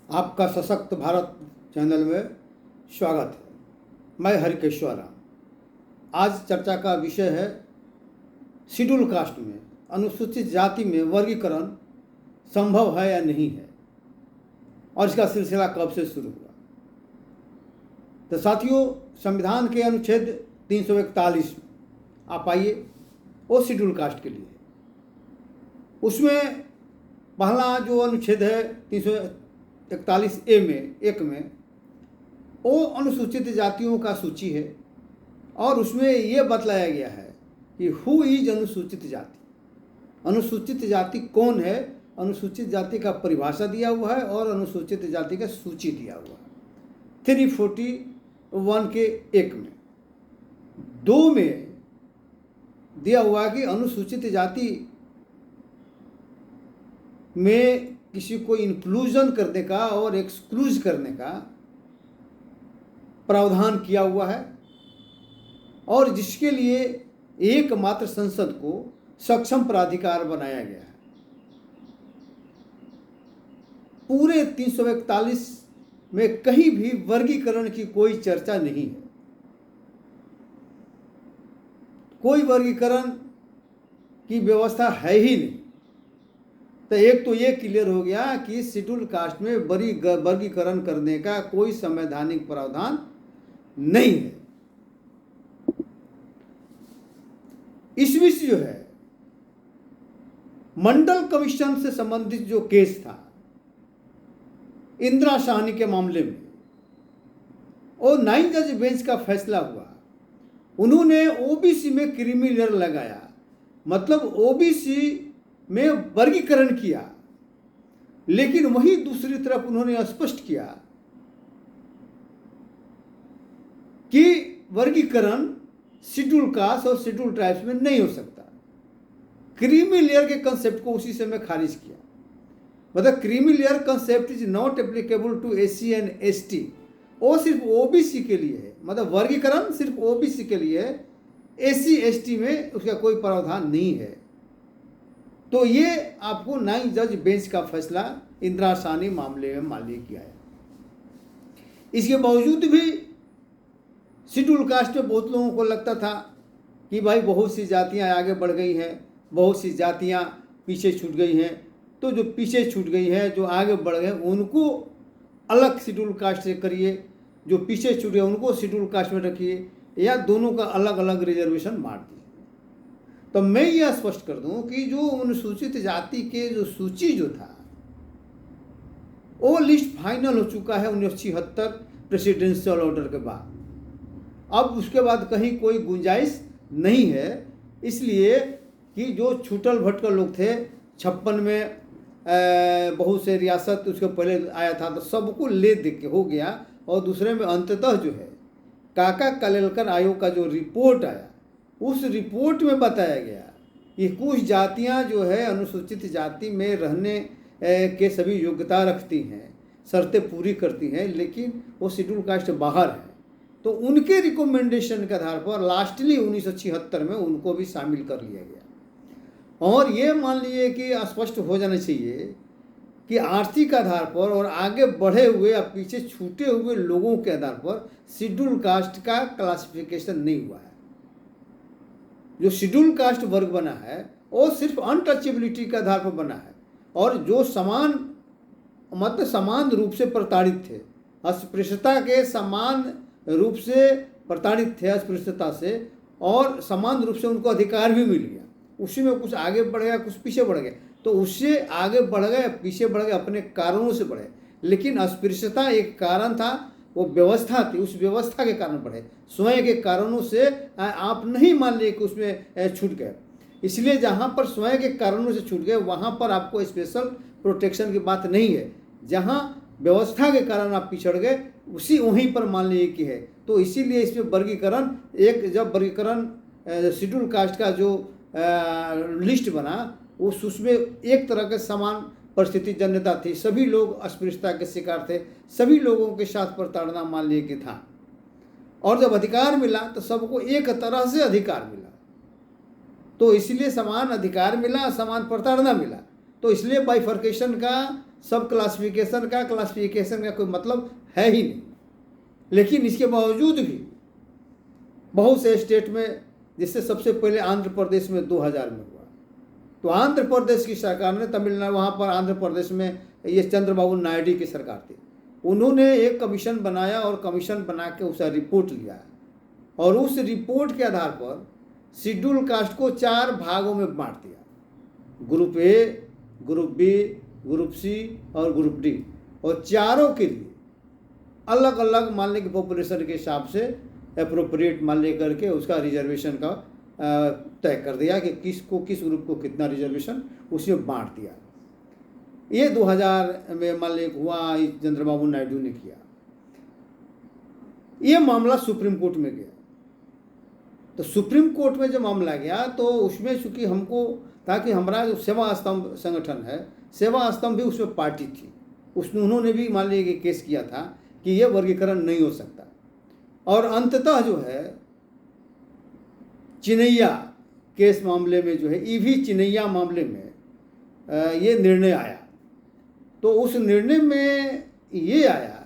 आपका सशक्त भारत चैनल में स्वागत है। मैं हरिकेश्वर राम। आज चर्चा का विषय है शेड्यूल कास्ट में अनुसूचित जाति में वर्गीकरण संभव है या नहीं है, और इसका सिलसिला कब से शुरू हुआ। तो साथियों, संविधान के अनुच्छेद 341 आप आइए, वो शेड्यूल कास्ट के लिए है। उसमें पहला जो अनुच्छेद है 341A में वो अनुसूचित जातियों का सूची है, और उसमें ये बतलाया गया है कि हु इज अनुसूचित जाति, अनुसूचित जाति कौन है। अनुसूचित जाति का परिभाषा दिया हुआ है और अनुसूचित जाति का सूची दिया हुआ है 341 के 1 में। 2 में दिया हुआ है कि अनुसूचित जाति में किसी को इंक्लूजन करने का और एक्सक्लूज करने का प्रावधान किया हुआ है, और जिसके लिए एकमात्र संसद को सक्षम प्राधिकार बनाया गया है। पूरे 341 में कहीं भी वर्गीकरण की कोई चर्चा नहीं है। कोई वर्गीकरण की व्यवस्था है ही नहीं। तो एक तो ये क्लियर हो गया कि शेड्यूल कास्ट में वर्गीकरण करने का कोई संवैधानिक प्रावधान नहीं है। इस बीच जो है मंडल कमीशन से संबंधित जो केस था इंदिरा साहनी के मामले में, और 9 जज बेंच का फैसला हुआ। उन्होंने ओबीसी में क्रीमी लेयर लगाया, मतलब ओबीसी में वर्गीकरण किया, लेकिन वही दूसरी तरफ उन्होंने स्पष्ट किया कि वर्गीकरण शेड्यूल कास्ट और शेड्यूल ट्राइब्स में नहीं हो सकता। क्रीमी लेयर के कंसेप्ट को उसी समय खारिज किया। मतलब creamy layer concept is not applicable to SC and ST, वो सिर्फ ओबीसी के लिए है। मतलब वर्गीकरण सिर्फ ओबीसी के लिए है, एससी एसटी में उसका कोई प्रावधान नहीं है। तो ये आपको 9 जज बेंच का फैसला इंदिरा साहनी मामले में मान्य किया है। इसके बावजूद भी शेड्यूल कास्ट में बहुत लोगों को लगता था कि भाई बहुत सी जातियां आगे बढ़ गई हैं, बहुत सी जातियां पीछे छूट गई हैं। तो जो पीछे छूट गई है, जो आगे बढ़ गए, उनको अलग शेड्यूल कास्ट से करिए, जो पीछे छूट गए उनको शेड्यूल कास्ट में रखिए, या दोनों का अलग अलग रिजर्वेशन मार दीजिए। तो मैं यह स्पष्ट कर दूं कि जो अनुसूचित जाति के जो सूची जो था वो लिस्ट फाइनल हो चुका है 1976 प्रेसिडेंशियल ऑर्डर के बाद। अब उसके बाद कहीं कोई गुंजाइश नहीं है, इसलिए कि जो छूटल भटकल लोग थे 56 में बहुत से रियासत उसके पहले आया था, तो सबको ले दे के हो गया। और दूसरे में अंततः जो है काका कालेलकर आयोग का जो रिपोर्ट आया, उस रिपोर्ट में बताया गया कि कुछ जातियां जो है अनुसूचित जाति में रहने के सभी योग्यता रखती हैं, शर्तें पूरी करती हैं, लेकिन वो शेड्यूल कास्ट बाहर है। तो उनके रिकमेंडेशन के आधार पर लास्टली 1976 में उनको भी शामिल कर लिया गया। और ये मान लीजिए कि स्पष्ट हो जाना चाहिए कि आर्थिक आधार पर और आगे बढ़े हुए या पीछे छूटे हुए लोगों के आधार पर शेड्यूल कास्ट का क्लासिफिकेशन नहीं हुआ है। जो शेड्यूल कास्ट वर्ग बना है वो सिर्फ अनटचेबिलिटी के आधार पर बना है, और जो समान रूप से प्रताड़ित थे, अस्पृश्यता के समान रूप से प्रताड़ित थे अस्पृश्यता से, और समान रूप से उनको अधिकार भी मिल गया। उसी में कुछ आगे बढ़ गया, कुछ पीछे बढ़ गया। तो उससे आगे बढ़ गए, पीछे बढ़ गए, अपने कारणों से बढ़े। लेकिन अस्पृश्यता एक कारण था, वो व्यवस्था थी, उस व्यवस्था के कारण बढ़े। स्वयं के कारणों से आप नहीं मान लिए कि उसमें छूट गए। इसलिए जहाँ पर स्वयं के कारणों से छूट गए वहाँ पर आपको स्पेशल प्रोटेक्शन की बात नहीं है। जहाँ व्यवस्था के कारण आप पिछड़ गए वहीं पर मान लीजिए कि है। तो इसीलिए इसमें वर्गीकरण जब वर्गीकरण शेड्यूल कास्ट का जो लिस्ट बना, उसमें एक तरह के समान परिस्थिति जन्यता थी। सभी लोग अस्पृश्यता के शिकार थे, सभी लोगों के साथ प्रताड़ना मान लिए कि था। और जब अधिकार मिला तो सबको एक तरह से अधिकार मिला। तो इसलिए समान अधिकार मिला, समान प्रताड़ना मिला। तो इसलिए बाइफर्केशन का सब क्लासिफिकेशन का कोई मतलब है ही नहीं। लेकिन इसके बावजूद भी बहुत से स्टेट में, जिससे सबसे पहले आंध्र प्रदेश में 2000 में हुआ, तो आंध्र प्रदेश की सरकार ने तमिलनाडु, वहाँ पर आंध्र प्रदेश में ये चंद्रबाबू नायडू की सरकार थी, उन्होंने एक कमीशन बनाया और कमीशन बना के उसका रिपोर्ट लिया और उस रिपोर्ट के आधार पर शेड्यूल कास्ट को 4 भागों में बांट दिया, group A, group B, group C और ग्रुप डी, और चारों के लिए अलग अलग मान लें कि पॉपुलेशन के हिसाब से अप्रोप्रिएट मान ले करके उसका रिजर्वेशन का तय कर दिया कि किसको किस ग्रुप को कितना रिजर्वेशन उसमें बांट दिया। ये 2000 में मान लें हुआ, चंद्रबाबू नायडू ने किया। ये मामला सुप्रीम कोर्ट में गया, तो सुप्रीम कोर्ट में जब मामला गया तो उसमें चूंकि हमको, ताकि हमारा जो सेवा स्तंभ संगठन है, सेवा स्तंभ भी उसमें पार्टी थी, उसने उन्होंने भी मान लीजिए केस किया था कि यह वर्गीकरण नहीं हो सकता, और अंततः जो है चिनैया केस मामले में जो है, ईवी चिनैया मामले में ये निर्णय आया। तो उस निर्णय में ये आया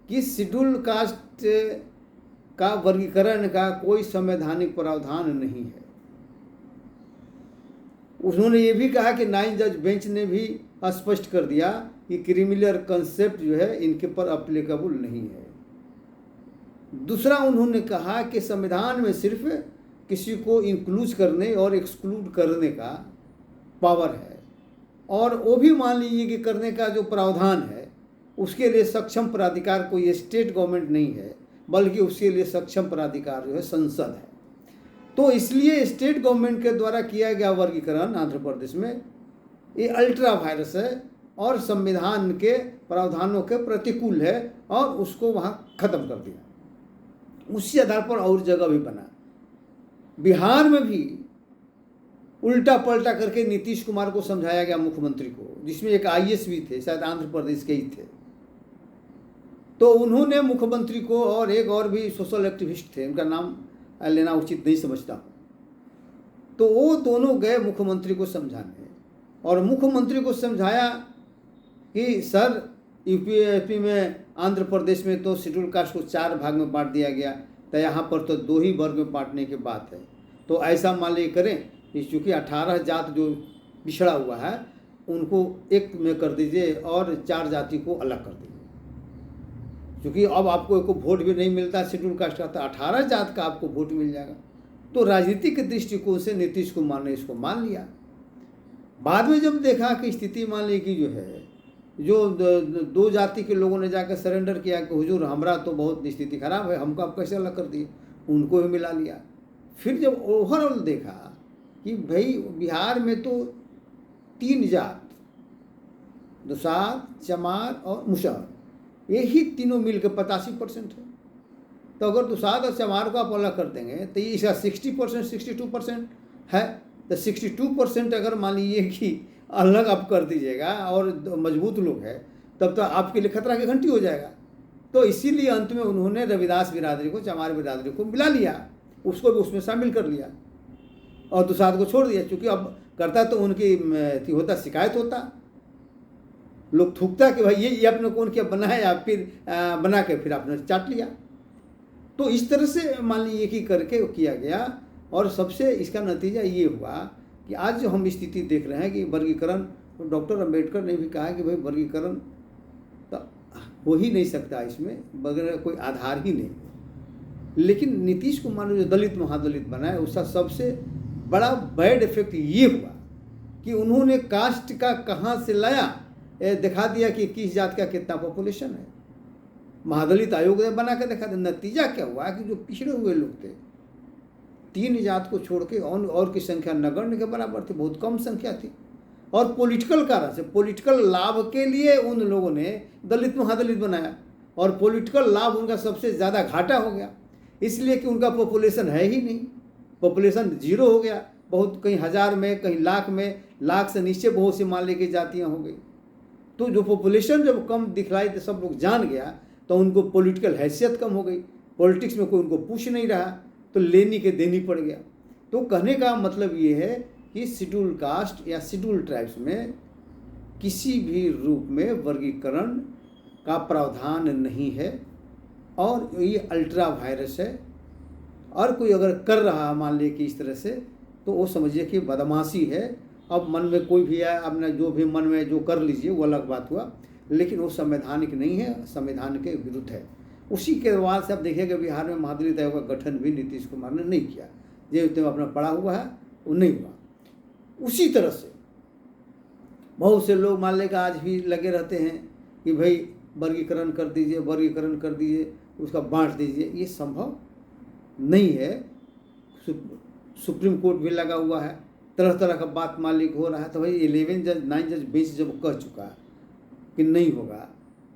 कि शेड्यूल कास्ट का वर्गीकरण का कोई संवैधानिक प्रावधान नहीं है। उन्होंने ये भी कहा कि 9 जज बेंच ने भी स्पष्ट कर दिया कि क्रिमिनल कंसेप्ट जो है इनके पर अप्लीकेबल नहीं है। दूसरा, उन्होंने कहा कि संविधान में सिर्फ किसी को इंक्लूड करने और एक्सक्लूड करने का पावर है, और वो भी मान लीजिए कि करने का जो प्रावधान है उसके लिए सक्षम प्राधिकार कोई स्टेट गवर्नमेंट नहीं है, बल्कि उसके लिए सक्षम प्राधिकार जो है संसद है। तो इसलिए स्टेट गवर्नमेंट के द्वारा किया गया वर्गीकरण आंध्र प्रदेश में ये अल्ट्रा वायरस है और संविधान के प्रावधानों के प्रतिकूल है, और उसको वहाँ खत्म कर दिया। उसी आधार पर और जगह भी बना। बिहार में भी उल्टा पलटा करके नीतीश कुमार को समझाया गया, मुख्यमंत्री को, जिसमें एक IAS भी थे, शायद आंध्र प्रदेश के ही थे। तो उन्होंने मुख्यमंत्री को, और एक और भी सोशल एक्टिविस्ट थे, उनका नाम लेना उचित नहीं समझता हूँ, तो वो दोनों गए मुख्यमंत्री को समझाने, और मुख्यमंत्री को समझाया कि सर यूपी में, आंध्र प्रदेश में तो शेड्यूल कास्ट को 4 भाग में बांट दिया गया, तो यहाँ पर तो 2 ही वर्ग में बांटने की बात है। तो ऐसा मान लीजिए करें कि चूँकि 18 जात जो पिछड़ा हुआ है उनको एक में कर दीजिए और 4 जाति को अलग कर दीजिए, क्योंकि अब आपको एक वोट भी नहीं मिलता शेड्यूल कास्ट का, तो 18 जात का आपको वोट मिल जाएगा। तो राजनीतिक दृष्टिकोण से नीतीश कुमार ने इसको मान लिया। बाद में जब देखा कि स्थिति मान ली कि जो है, जो 2 जाति के लोगों ने जाकर सरेंडर किया कि हुजूर हमारा तो बहुत स्थिति खराब है, हमको आप कैसे अलग कर दिए, उनको भी मिला लिया। फिर जब ओवरऑल देखा कि भाई बिहार में तो 3 जात, दुसाध, चमार और मुसहर, यही तीनों मिलकर 85% है। तो अगर दुसाध और चमार को आप अलग कर देंगे तो ये इसका 60%, 62% है। तो 62% अगर मान लीजिए कि अलग आप कर दीजिएगा और मजबूत लोग हैं, तब तो आपके लिए खतरा की घंटी हो जाएगा। तो इसीलिए अंत में उन्होंने रविदास बिरादरी को, चमार बिरादरी को मिला लिया, उसको भी उसमें शामिल कर लिया और दुसाध को छोड़ दिया। क्योंकि अब करता तो उनकी होता, शिकायत होता, लोग थूकता कि भाई ये आपने कौन किया, बनाया, फिर बना के फिर आपने चाट लिया। तो इस तरह से मान लीजिए कि करके किया गया, और सबसे इसका नतीजा ये हुआ कि आज जो हम स्थिति देख रहे हैं कि वर्गीकरण, तो डॉक्टर अंबेडकर ने भी कहा कि भाई वर्गीकरण तो हो ही नहीं सकता, इसमें बगैर कोई आधार ही नहीं। लेकिन नीतीश कुमार ने जो दलित महादलित बनाया, उसका सबसे बड़ा बैड इफेक्ट ये हुआ कि उन्होंने कास्ट का कहाँ से लाया, दिखा दिया कि किस जात का कितना पॉपुलेशन है। महादलित आयोग ने बना के दिखा दिया। नतीजा क्या हुआ कि जो पिछड़े हुए लोग थे, 3 जात को छोड़ के और की संख्या नगण्य के बराबर थी, बहुत कम संख्या थी। और पॉलिटिकल कारण से, पॉलिटिकल लाभ के लिए उन लोगों ने दलित महादलित बनाया, और पॉलिटिकल लाभ उनका सबसे ज़्यादा घाटा हो गया, इसलिए कि उनका पॉपुलेशन है ही नहीं, पॉपुलेशन 0 हो गया। बहुत कहीं 1000 में, कहीं लाख में, लाख से नीचे बहुत सी मान ली गई जातियाँ हो गई। तो जो पॉपुलेशन जब कम दिखलाई तो सब लोग जान गया, तो उनको पॉलिटिकल हैसियत कम हो गई, पॉलिटिक्स में कोई उनको पूछ नहीं रहा, तो लेनी के देनी पड़ गया। तो कहने का मतलब ये है कि शेड्यूल कास्ट या शेड्यूल ट्राइब्स में किसी भी रूप में वर्गीकरण का प्रावधान नहीं है और ये अल्ट्रा वायरस है। और कोई अगर कर रहा है मान लीजिए कि इस तरह से, तो वो समझिए कि बदमाशी है। अब मन में कोई भी आए, अपने जो भी मन में जो कर लीजिए, वो अलग बात हुआ, लेकिन वो संवैधानिक नहीं है, संविधान के विरुद्ध है। उसी के बाद से आप देखिएगा बिहार में महादलित आयोग का गठन भी नीतीश कुमार ने नहीं किया, जो अपना पड़ा हुआ है वो नहीं हुआ। उसी तरह से बहुत से लोग मान लेकर आज भी लगे रहते हैं कि भाई वर्गीकरण कर दीजिए, वर्गीकरण कर दीजिए, उसका बांट दीजिए। ये संभव नहीं है। सुप्रीम कोर्ट भी लगा हुआ है, तरह तरह का बात मालिक हो रहा है। तो भाई 11 जज 9 जज बेंच जब कह चुका है कि नहीं होगा,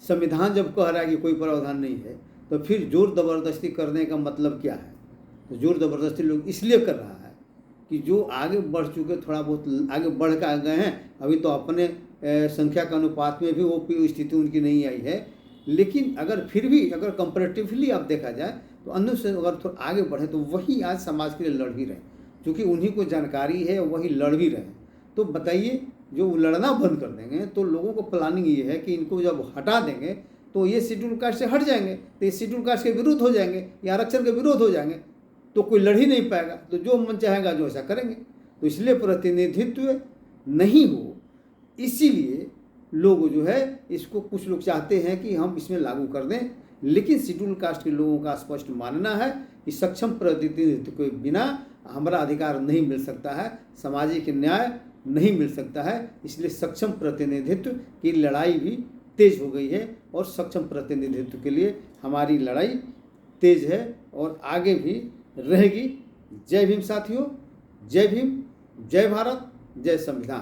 संविधान जब कह रहा है कि कोई प्रावधान नहीं है, तो फिर जोर ज़बरदस्ती करने का मतलब क्या है? तो जोर ज़बरदस्ती लोग इसलिए कर रहा है कि जो आगे बढ़ चुके, थोड़ा बहुत आगे बढ़ कर आ गए हैं, अभी तो अपने संख्या के अनुपात में भी वो स्थिति उनकी नहीं आई है। लेकिन अगर फिर भी अगर कंपैरेटिवली आप देखा जाए तो अन्य से अगर थोड़ा आगे बढ़े तो वही आज समाज के लिए लड़ भी रहे, क्योंकि उन्हीं को जानकारी है, वही लड़ भी रहे। तो बताइए, जो लड़ना बंद कर देंगे तो लोगों को प्लानिंग ये है कि इनको जब हटा देंगे तो ये शेड्यूल कास्ट से हट जाएंगे, तो ये शेड्यूल कास्ट के विरुद्ध हो जाएंगे या आरक्षण के विरोध हो जाएंगे, तो कोई लड़ ही नहीं पाएगा। तो जो मन चाहेगा जो ऐसा करेंगे। तो इसलिए प्रतिनिधित्व नहीं हो, इसीलिए लोग जो है इसको, कुछ लोग चाहते हैं कि हम इसमें लागू कर दें, लेकिन शेड्यूल कास्ट के लोगों का स्पष्ट मानना है कि सक्षम प्रतिनिधित्व के बिना हमारा अधिकार नहीं मिल सकता है, सामाजिक न्याय नहीं मिल सकता है। इसलिए सक्षम प्रतिनिधित्व की लड़ाई भी तेज हो गई है और सक्षम प्रतिनिधित्व के लिए हमारी लड़ाई तेज है और आगे भी रहेगी। जय भीम साथियों, जय भीम, जय भारत, जय संविधान।